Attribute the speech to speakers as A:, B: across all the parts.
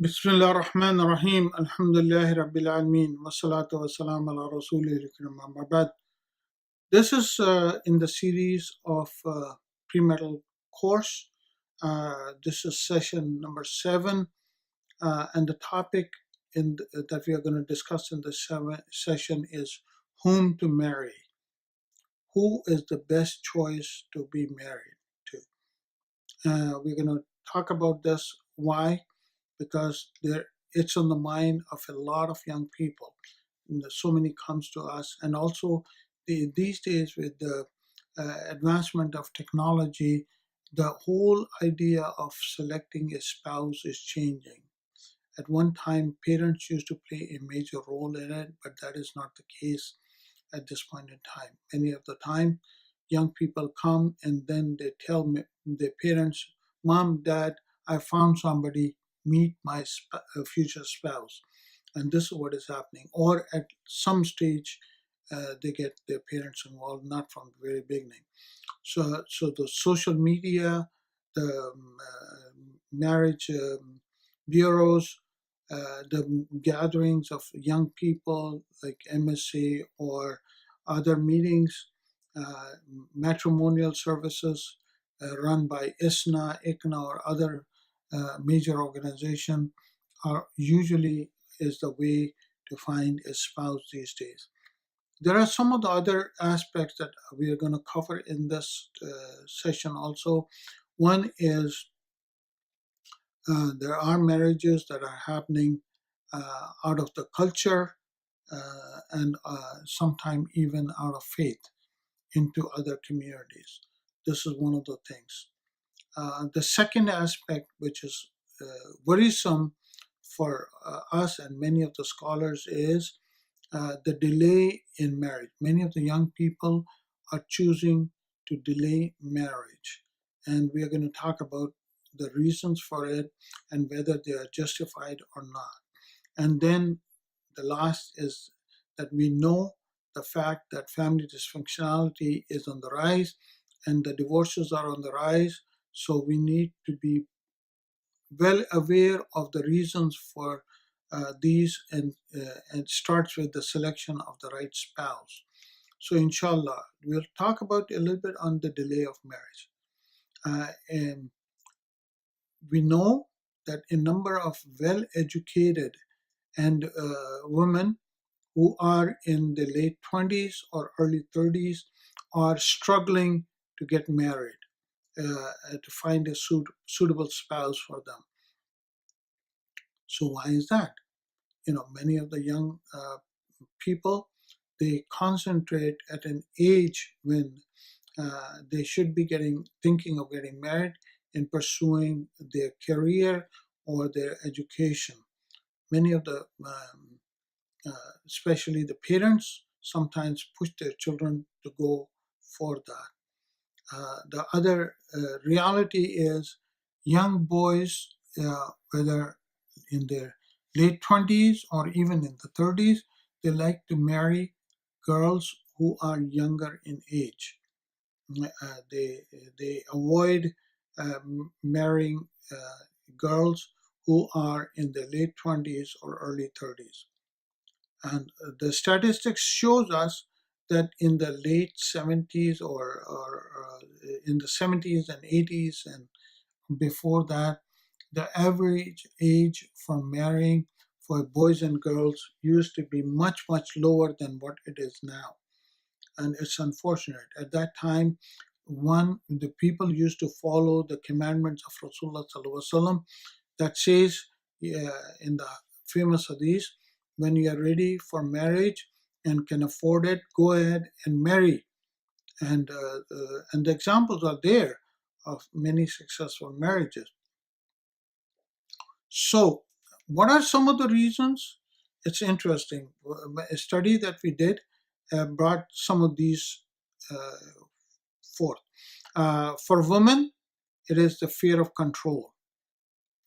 A: Bismillah ar-Rahman ar-Rahim. Alhamdulillahi Rabbil Alameen. Wassalatu wassalam ala Rasulih al-Karim. Amma ba'd. This is in the series of premarital course. This is session number 7, and the topic that we are going to discuss in this session is whom to marry. Who is the best choice to be married to? We're going to talk about this. Why? Because it's on the mind of a lot of young people. And so many comes to us, and also these days with the advancement of technology, the whole idea of selecting a spouse is changing. At one time, parents used to play a major role in it, but that is not the case at this point in time. Many of the time, young people come and then they tell me, their parents, "Mom, Dad, I found somebody, meet my future spouse." And this is what is happening. Or at some stage, they get their parents involved, not from the very beginning. So the social media, the marriage bureaus, the gatherings of young people like MSA or other meetings, uh, matrimonial services run by ISNA, ICNA, or other major organization are usually is the way to find a spouse these days. There are some of the other aspects that we are going to cover in this session also. One is there are marriages that are happening out of the culture and sometimes even out of faith into other communities. This is one of the things. The second aspect, which is worrisome for us and many of the scholars, is the delay in marriage. Many of the young people are choosing to delay marriage, and we are going to talk about the reasons for it and whether they are justified or not. And then the last is that we know the fact that family dysfunctionality is on the rise and the divorces are on the rise. So we need to be well aware of the reasons for these, and it starts with the selection of the right spouse. So, inshallah, we'll talk about a little bit on the delay of marriage. And we know that a number of well educated and women who are in the late 20s or early 30s are struggling to get married, to find a suitable spouse for them. So, why is that? Many of the young people, they concentrate at an age when they should be thinking of getting married and pursuing their career or their education. Many of the especially the parents sometimes push their children to go for that. The other reality is young boys, whether in their late 20s or even in the 30s, they like to marry girls who are younger in age. They avoid marrying girls who are in their late 20s or early 30s. And the statistics shows us that in the late 70s or in the 70s and 80s and before that, the average age for marrying for boys and girls used to be much, much lower than what it is now. And it's unfortunate. At that time, the people used to follow the commandments of Rasulullah Sallallahu Alaihi Wasallam that says in the famous hadith, when you are ready for marriage and can afford it, go ahead and marry. And the examples are there of many successful marriages. So, what are some of the reasons? It's interesting. A study that we did brought some of these forth. For women, it is the fear of control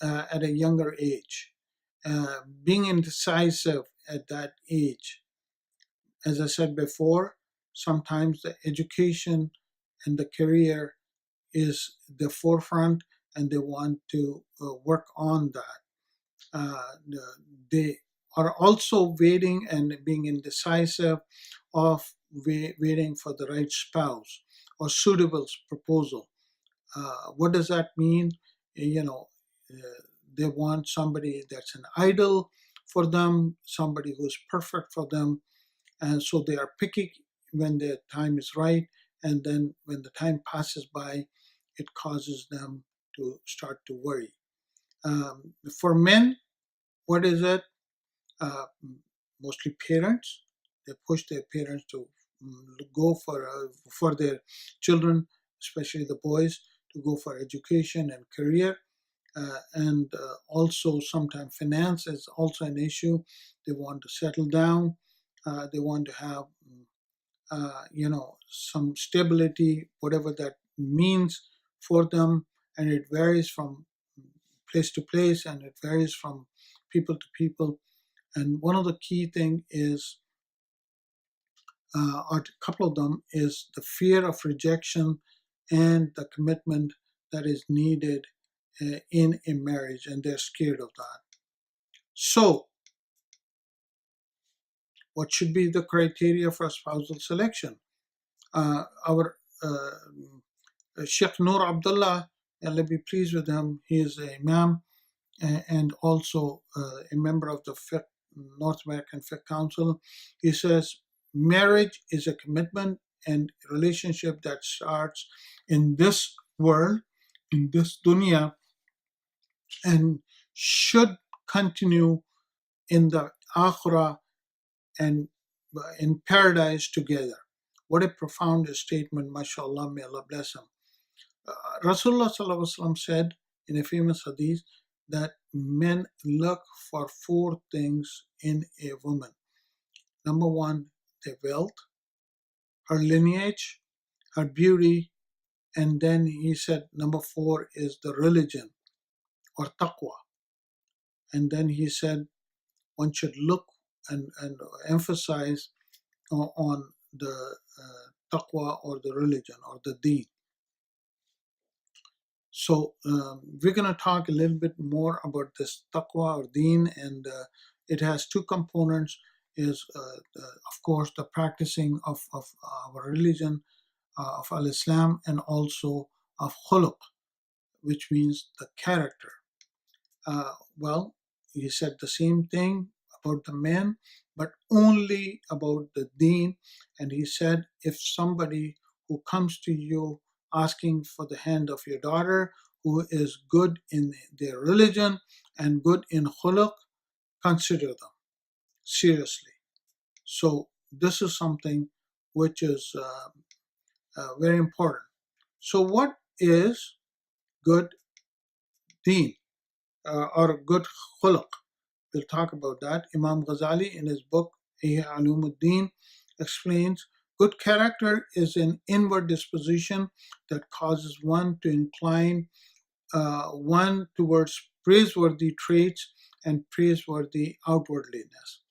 A: at a younger age. Being indecisive at that age. As I said before, sometimes the education and the career is the forefront and they want to work on that. they are also waiting and being indecisive of waiting for the right spouse or suitable proposal. What does that mean? You know, they want somebody that's an idol for them, somebody who's perfect for them, and so they are picky when the time is right, and then when the time passes by, it causes them to start to worry. For men, what is it? uh, Mostly parents. They push their parents to go for their children, especially the boys, to go for education and career. And also sometimes finance is also an issue. They want to settle down. They want to have some stability, whatever that means for them, and it varies from place to place, and it varies from people to people. And one of the key thing is, or a couple of them, is the fear of rejection and the commitment that is needed in a marriage, and they're scared of that. So, what should be the criteria for spousal selection? Our Sheikh Noor Abdullah, Allah be pleased with him, he is a imam and also a member of the North American Fiqh Council. He says marriage is a commitment and relationship that starts in this world, in this dunya, and should continue in the akhirah and in paradise together. What a profound statement, mashallah, may Allah bless him. Rasulullah said in a famous hadith that men look for four things in a woman. Number one, the wealth, her lineage, her beauty, and then he said number four is the religion or taqwa. And then he said one should look and emphasize on the taqwa or the religion or the deen. So we're going to talk a little bit more about this taqwa or deen, and it has two components. Is of course the practicing of our religion, of al-Islam, and also of khuluq, which means the character. Well, he said the same thing about the men, but only about the deen. And he said, if somebody who comes to you asking for the hand of your daughter, who is good in their religion and good in khuluq, consider them seriously. So this is something which is very important. So what is good deen or good khuluq? We'll talk about that. Imam Ghazali, in his book Ihya Ulumuddin, explains good character is an inward disposition that causes one to incline one towards praiseworthy traits and praiseworthy outwardliness.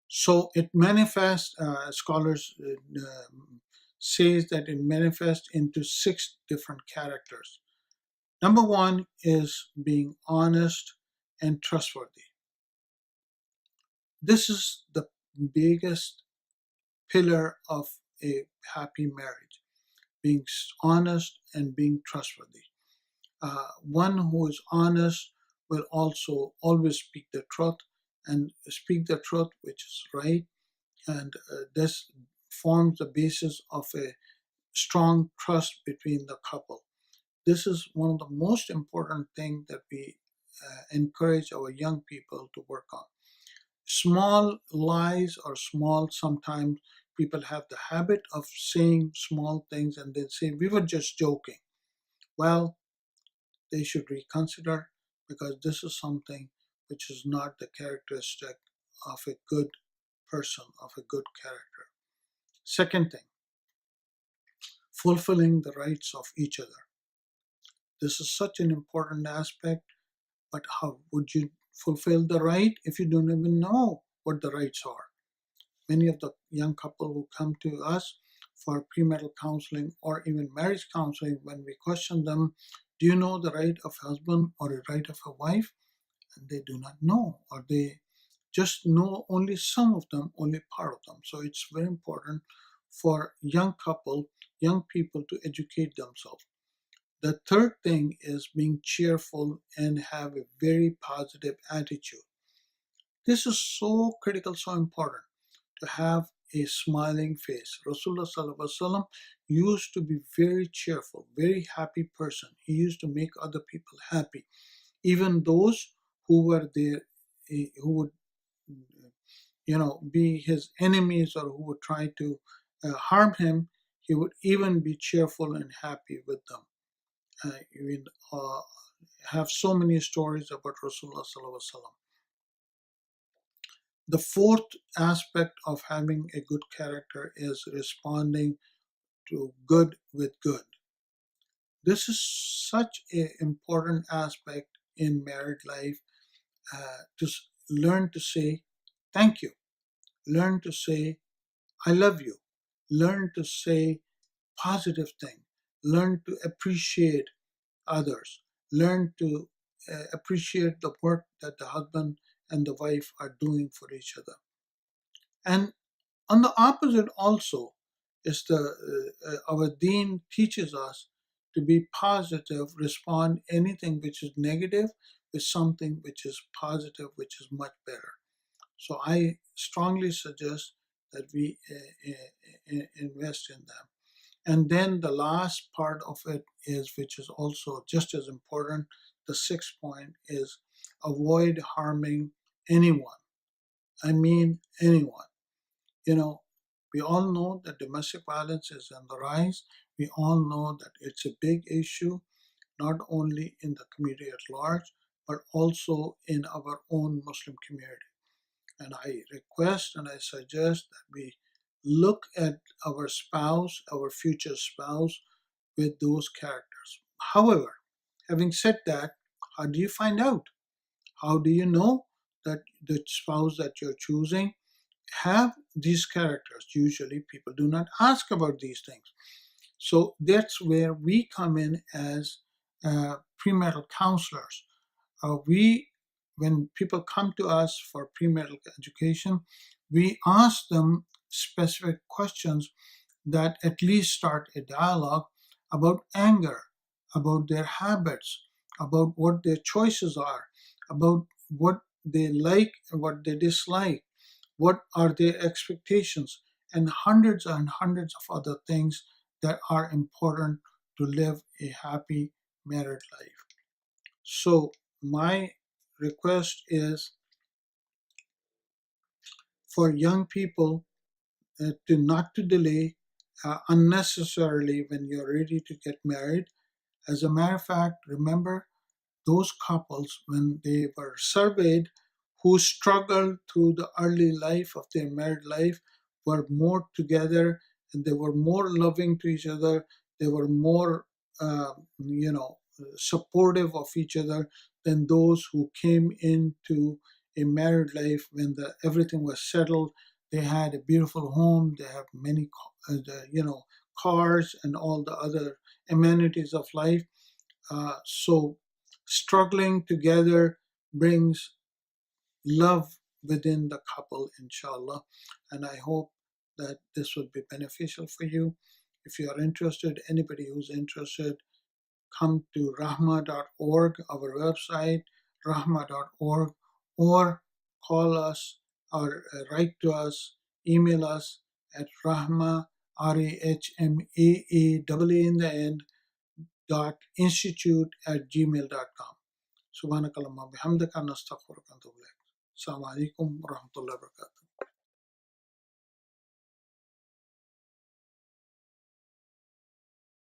A: So it manifests, scholars says that it manifests into 6 different characters. Number one is being honest and trustworthy. This is the biggest pillar of a happy marriage, being honest and being trustworthy. One who is honest will also always speak the truth and speak the truth which is right, and this forms the basis of a strong trust between the couple. This is one of the most important things that we encourage our young people to work on. Small lies or small, sometimes people have the habit of saying small things and they say, we were just joking. Well, they should reconsider, because this is something which is not the characteristic of a good person, of a good character. Second thing, fulfilling the rights of each other. This is such an important aspect, but how would you fulfill the right if you don't even know what the rights are? Many of the young couple who come to us for premarital counseling or even marriage counseling, when we question them, Do you know the right of husband or the right of a wife? And they do not know, or they just know only some of them, only part of them. So it's very important for young people to educate themselves. The third thing is being cheerful and have a very positive attitude. This is so critical, so important to have a smiling face. Rasulullah Sallallahu Alaihi Wasallam used to be very cheerful, very happy person. He used to make other people happy, even those who were there, who would, be his enemies or who would try to harm him. He would even be cheerful and happy with them. We have so many stories about Rasulullah Sallallahu Alaihi Wasallam. The fourth aspect of having a good character is responding to good with good. This is such an important aspect in married life, to learn to say thank you, learn to say I love you, learn to say positive thing, learn to appreciate others, learn to appreciate the work that the husband and the wife are doing for each other. And on the opposite also is our Deen teaches us to be positive, respond anything which is negative with something which is positive, which is much better. So I strongly suggest that we invest in them. And then the last part of it is, which is also just as important, the sixth point is avoid harming anyone. I mean anyone. We all know that domestic violence is on the rise. We all know that it's a big issue, not only in the community at large, but also in our own Muslim community. And I request and I suggest that we look at our spouse, our future spouse, with those characters. However, having said that, how do you find out? How do you know that the spouse that you're choosing have these characters? Usually people do not ask about these things. So that's where we come in as premarital counselors. When people come to us for premarital education, we ask them specific questions that at least start a dialogue about anger, about their habits, about what their choices are, about what they like and what they dislike, what are their expectations, and hundreds of other things that are important to live a happy married life. So my request is for young people to not to delay unnecessarily when you're ready to get married. As a matter of fact, remember those couples when they were surveyed who struggled through the early life of their married life were more together, and they were more loving to each other. They were more, supportive of each other than those who came into a married life when everything was settled. They had a beautiful home. They have many, cars and all the other amenities of life. So struggling together brings love within the couple, inshallah. And I hope that this would be beneficial for you. If you are interested, anybody who's interested, come to rahma.org, our website, rahma.org, or call us or write to us, email us at rahma, RAHMAA in the end, institute@gmail.com. Subhanakallahumma bihamdika nastaghfiruka wa natubu ilaik. Assalamu alaikum wa rahmatullahi wa barakatuh.